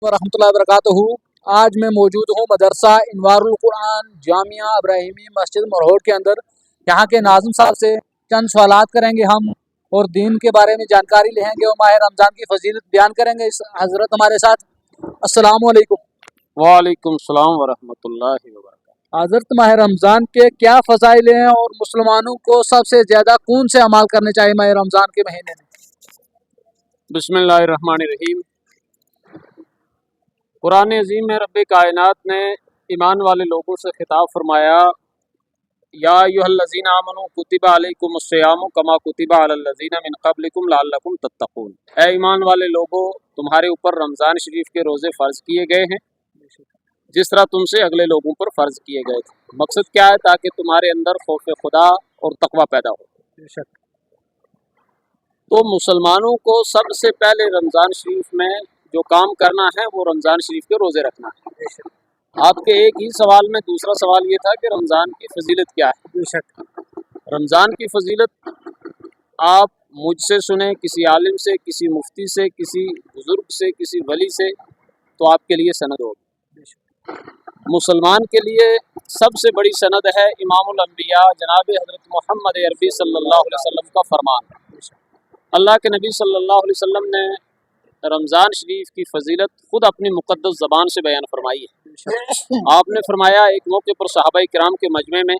वरहमतुल्लाहि वबरकातुहू। आज मैं मौजूद हूँ मदरसा इनवारुल कुरान जामिया इब्राहिमी मस्जिद मरहोट के अंदर। यहाँ के नाज़िम साहब से चंद सवालात करेंगे हम और दीन के बारे में जानकारी लेंगे और माह रमज़ान की फजीलत बयान करेंगे। इस हज़रत हमारे साथ। अस्सलामु अलैकुम। वालेकुम सलाम वरहमतुल्लाहि वबरकातुहू। हज़रत माह रमज़ान के क्या फ़ज़ाइल हैं और मुसलमानों को सबसे ज़्यादा कौन से अमाल करने चाहिए माह रमज़ान के महीने में? बिस्मिल्लाहिर्रहमानिर्रहीम। कुरान अज़ीम में रब्बे कायनात ने ईमान वाले लोगों से खिताब फरमाया, या अय्युहल्लज़ीना आमनू कुतिबा अलैकुमुस्सियामु कमा कुतिबा अलल्लज़ीना मिन क़ब्लिकुम लअल्लकुम तत्तक़ून। ऐ ईमान वाले लोगों, तुम्हारे ऊपर रमज़ान शरीफ के रोज़े फ़र्ज़ किए गए हैं जिस तरह तुमसे अगले लोगों पर फ़र्ज़ किए गए थे। मकसद क्या है? ताकि तुम्हारे अंदर खौफ खुदा और तक़वा पैदा हो। तो मुसलमानों को सबसे पहले रमज़ान शरीफ में जो काम करना है वो रमज़ान शरीफ के रोज़े रखना है। आपके एक ही सवाल में दूसरा सवाल ये था कि रमज़ान की फजीलत क्या है। रमज़ान की फजीलत आप मुझसे सुने, किसी आलिम से, किसी मुफ्ती से, किसी बुज़ुर्ग से, किसी वली से, तो आपके लिए सनद होगी। मुसलमान के लिए सबसे बड़ी सनद है इमामुल अंबिया जनाब हज़रत मोहम्मद अरबी सल्लल्लाहु अलैहि वसल्लम का फरमान। अल्लाह के नबी सल्लल्लाहु अलैहि वसल्लम ने रमज़ान शरीफ की फजीलत खुद अपनी मुक़द्दस ज़बान से बयान फरमाई है। आपने फरमाया एक मौके पर सहाबाए किराम के मजमे में,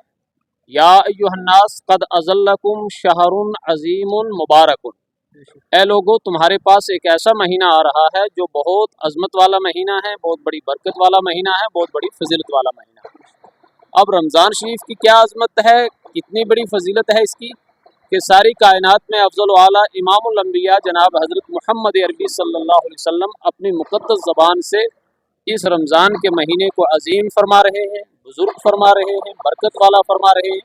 या अय्युहन्नास क़द अज़ल्लकुम शहरुन अज़ीमुन मुबारकुन। ए लोगो, तुम्हारे पास एक ऐसा महीना आ रहा है जो बहुत अज़मत वाला महीना है, बहुत बड़ी बरकत वाला महीना है, बहुत बड़ी फजीलत वाला महीना है। अब रमज़ान शरीफ की क्या अज़मत है, कितनी बड़ी फजीलत है इसकी कि सारी कायनात में अफजल वाला इमामुल अंबिया जनाब हज़रत मोहम्मद अरबी सल्लल्लाहु अलैहि वसल्लम अपनी मुक़द्दस ज़बान से इस रमज़ान के महीने को अजीम फरमा रहे हैं, बुज़ुर्ग फरमा रहे हैं, बरकत वाला फरमा रहे हैं।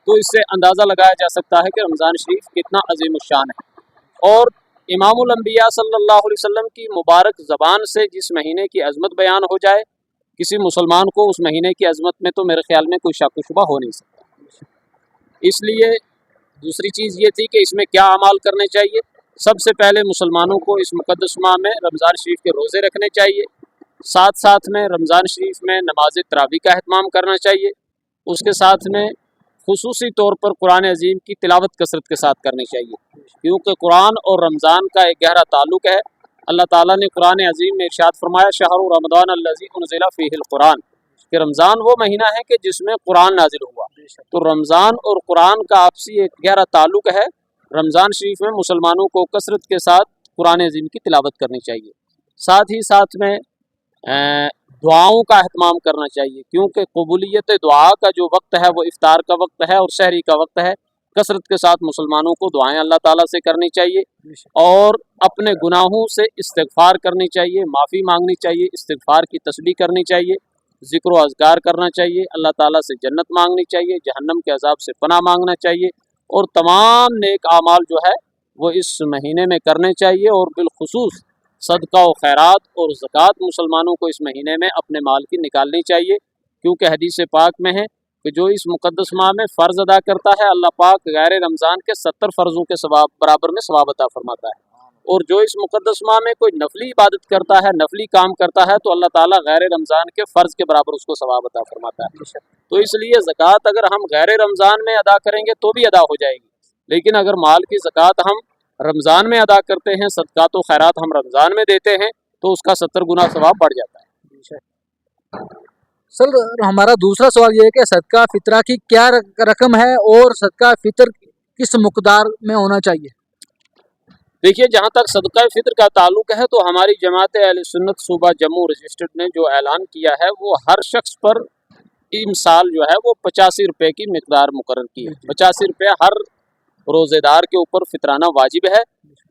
तो इससे अंदाज़ा लगाया जा सकता है कि रमज़ान शरीफ कितना अजीम शान है। और इमामुल अंबिया सल्लल्लाहु अलैहि वसल्लम की मुबारक ज़बान से जिस महीने की अज़मत बयान हो जाए, किसी मुसलमान को उस महीने की अज़मत में तो मेरे ख्याल में कोई शक शुबा हो नहीं सकता। इसलिए दूसरी चीज़ ये थी कि इसमें क्या अमाल करने चाहिए। सबसे पहले मुसलमानों को इस मुक़द्दस माह में रमज़ान शरीफ के रोज़े रखने चाहिए। साथ साथ में रमज़ान शरीफ में नमाज तरावी का एहतमाम करना चाहिए। उसके साथ में खुसूसी तौर पर कुरान अज़ीम की तिलावत कसरत के साथ करनी चाहिए, क्योंकि कुरान और रमज़ान का एक गहरा ताल्लुक़ है। अल्लाह ताला ने कुरान अज़ीम में इरशाद फरमाया, शहरु रमज़ान अल्लज़ी उनज़िला फ़ीहिल कुरान, कि रमज़ान वो महीना है कि जिसमें कुरान नाजिल हुआ। तो रमज़ान और कुरान का आपसी एक गहरा ताल्लुक़ है। रमज़ान शरीफ में मुसलमानों को कसरत के साथ कुरान अज़ीम की तिलावत करनी चाहिए। साथ ही साथ में दुआओं का एहतमाम करना चाहिए, क्योंकि कबूलियत दुआ का जो वक्त है वो इफ्तार का वक्त है और सहरी का वक्त है। कसरत के साथ मुसलमानों को दुआएं अल्लाह ताला से करनी चाहिए और अपने गुनाहों से इस्तिग़फ़ार करनी चाहिए, माफ़ी मांगनी चाहिए, इस्तिग़फ़ार की तस्बीह करनी चाहिए, ज़िक्र व अज़कार करना चाहिए, अल्लाह ताला से जन्नत मांगनी चाहिए, जहन्नम के अज़ाब से पनाह मांगना चाहिए और तमाम नेक आमाल जो है वो इस महीने में करने चाहिए। और बिलखुसूस सदका व खैरात और ज़कात मुसलमानों को इस महीने में अपने माल की निकालनी चाहिए, क्योंकि हदीस पाक में है कि जो इस मुक़द्दस माह में फ़र्ज़ अदा करता है, अल्लाह पाक गैर रमज़ान के 70 फ़र्ज़ों के सवाब बराबर में सवाब अता फरमाता है। और जो इस मुक़द्दस माह में कोई नफली इबादत करता है, नफली काम करता है, तो अल्लाह ताला गैर रमज़ान के फ़र्ज़ के बराबर उसको सवाब अता फरमाता है। तो इसलिए ज़कात अगर हम गैर रमज़ान में अदा करेंगे तो भी अदा हो जाएगी, लेकिन अगर माल की ज़कात हम रमज़ान में अदा करते हैं, सदक़ात व खैरात हम रमज़ान में देते हैं, तो उसका 70 गुना सवाब बढ़ जाता है। सर, हमारा दूसरा सवाल ये है कि सदका फ़ितरा की क्या रकम है और सदका फ़ितर किस मुकदार में होना चाहिए? देखिए, जहाँ तक सदका फ़ितर का ताल्लुक़ है, तो हमारी जमात अहले सुन्नत सूबा जम्मू रजिस्टर्ड ने जो ऐलान किया है वो हर शख्स पर इन साल जो है वो 85 रुपये की मिकदार मुकर्रर की है। 85 रुपये हर रोज़ेदार के ऊपर फ़ितराना वाजिब है,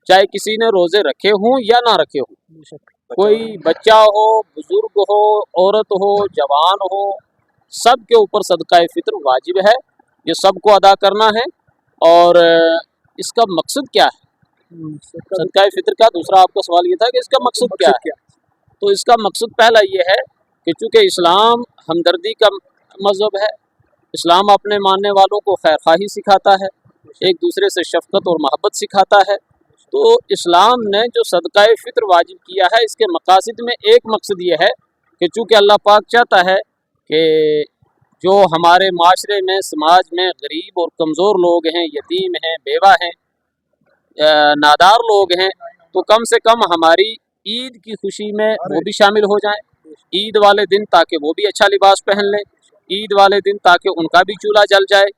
चाहे किसी ने रोज़े रखे हों या ना रखे हों। कोई बच्चा हो, बुज़ुर्ग हो, औरत हो, जवान हो, सब के ऊपर सदका फ़ितर वाजिब है। ये सबको अदा करना है। और इसका मकसद क्या है सदका फ़ितर का? दूसरा आपका सवाल ये था कि इसका मकसद क्या है। तो इसका मकसद पहला ये है कि चूँकि इस्लाम हमदर्दी का मज़हब है, इस्लाम अपने मानने वालों को खैरख़्वाही सिखाता है, एक दूसरे से शफ़क़त और मोहब्बत सिखाता है, تو اسلام نے جو صدقہ فطر واجب کیا ہے اس کے مقاصد میں ایک مقصد یہ ہے کہ چونکہ اللہ پاک چاہتا ہے کہ جو ہمارے معاشرے میں سماج میں غریب اور کمزور لوگ ہیں، یتیم ہیں، بیوہ ہیں، نادار لوگ ہیں، تو کم سے کم ہماری عید کی خوشی میں وہ بھی شامل ہو جائیں، عید والے دن تاکہ وہ بھی اچھا لباس پہن لیں، عید والے دن تاکہ ان کا بھی چولہا جل جائے،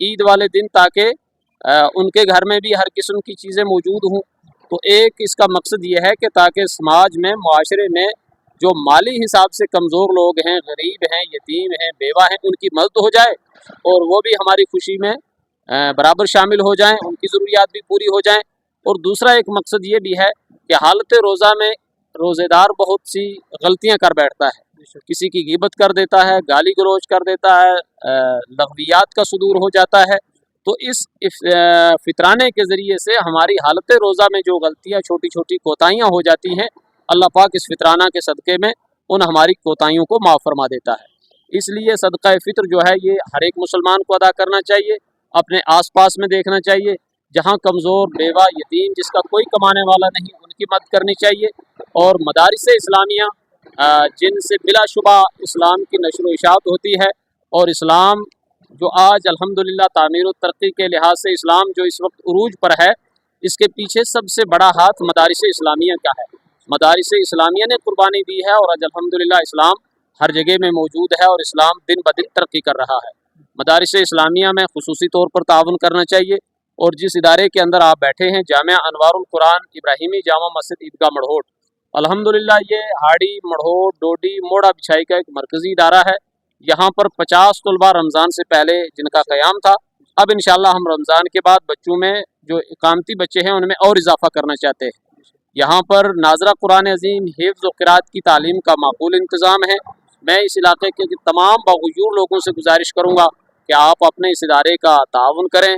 عید والے دن تاکہ ان کے گھر میں بھی ہر قسم کی چیزیں موجود ہوں۔ تو ایک اس کا مقصد یہ ہے کہ تاکہ سماج میں، معاشرے میں جو مالی حساب سے کمزور لوگ ہیں، غریب ہیں، یتیم ہیں، بیوہ ہیں، ان کی مدد ہو جائے اور وہ بھی ہماری خوشی میں برابر شامل ہو جائیں، ان کی ضروریات بھی پوری ہو جائیں۔ اور دوسرا ایک مقصد یہ بھی ہے کہ حالت روزہ میں روزے دار بہت سی غلطیاں کر بیٹھتا ہے، کسی کی غیبت کر دیتا ہے، گالی گلوچ کر دیتا ہے، لغویات کا صدور ہو جاتا ہے۔ تو اس فطرانے کے ذریعے سے ہماری حالت روزہ میں جو غلطیاں، چھوٹی چھوٹی کوتاہیاں ہو جاتی ہیں، اللہ پاک اس فطرانہ کے صدقے میں ان ہماری کوتاہیوں کو معاف فرما دیتا ہے۔ اس لیے صدقہ فطر جو ہے یہ ہر ایک مسلمان کو ادا کرنا چاہیے، اپنے آس پاس میں دیکھنا چاہیے، جہاں کمزور، بیوہ، یتیم، جس کا کوئی کمانے والا نہیں، ان کی مدد کرنی چاہیے۔ اور مدارس اسلامیہ جن سے بلا شبہ اسلام کی نشر و اشاعت ہوتی ہے، اور اسلام جو آج الحمدللہ تعمیر و ترقی کے لحاظ سے اسلام جو اس وقت عروج پر ہے، اس کے پیچھے سب سے بڑا ہاتھ مدارس اسلامیہ کا ہے۔ مدارس اسلامیہ نے قربانی دی ہے اور آج الحمدللہ اسلام ہر جگہ میں موجود ہے اور اسلام دن بدن ترقی کر رہا ہے۔ مدارس اسلامیہ میں خصوصی طور پر تعاون کرنا چاہیے، اور جس ادارے کے اندر آپ بیٹھے ہیں، جامعہ انوار القرآن ابراہیمی جامع مسجد عیدگاہ مڑھوٹ، الحمدللہ یہ ہاڑی، مڑھوٹ، ڈوڈی، موڑا بچھائی کا ایک مرکزی ادارہ ہے۔ یہاں پر 50 طلبہ رمضان سے پہلے جن کا قیام تھا، اب انشاءاللہ ہم رمضان کے بعد بچوں میں جو اقامتی بچے ہیں ان میں اور اضافہ کرنا چاہتے ہیں۔ یہاں پر ناظرہ قرآن عظیم، حفظ و قرات کی تعلیم کا معقول انتظام ہے۔ میں اس علاقے کے تمام باغیور لوگوں سے گزارش کروں گا کہ آپ اپنے اس ادارے کا تعاون کریں۔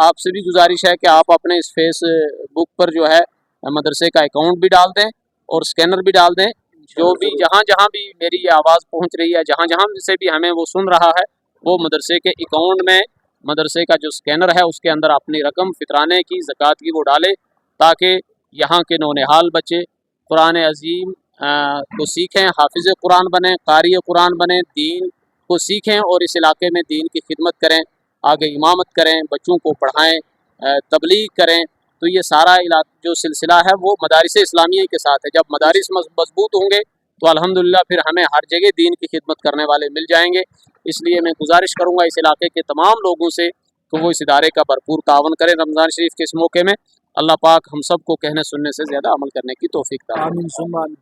آپ سے بھی گزارش ہے کہ آپ اپنے اس فیس بک پر جو ہے مدرسے کا اکاؤنٹ بھی ڈال دیں اور اسکینر بھی ڈال دیں، جو بھی جہاں جہاں بھی میری یہ آواز پہنچ رہی ہے، جہاں جہاں سے بھی ہمیں وہ سن رہا ہے، وہ مدرسے کے اکاؤنٹ میں مدرسے کا جو اسکینر ہے اس کے اندر اپنی رقم فطرانے کی، زکوٰۃ کی وہ ڈالے، تاکہ یہاں کے نونہال بچے قرآن عظیم کو سیکھیں، حافظ قرآن بنیں، قاری قرآن بنیں، دین کو سیکھیں اور اس علاقے میں دین کی خدمت کریں، آگے امامت کریں، بچوں کو پڑھائیں، تبلیغ کریں۔ تو یہ سارا جو سلسلہ ہے وہ مدارس اسلامیہ کے ساتھ ہے۔ جب مدارس مضبوط ہوں گے تو الحمدللہ پھر ہمیں ہر جگہ دین کی خدمت کرنے والے مل جائیں گے۔ اس لیے میں گزارش کروں گا اس علاقے کے تمام لوگوں سے کہ وہ اس ادارے کا بھرپور تعاون کریں رمضان شریف کے اس موقع میں۔ اللہ پاک ہم سب کو کہنے سننے سے زیادہ عمل کرنے کی توفیق عطا فرمائے۔ آمین ثم آمین۔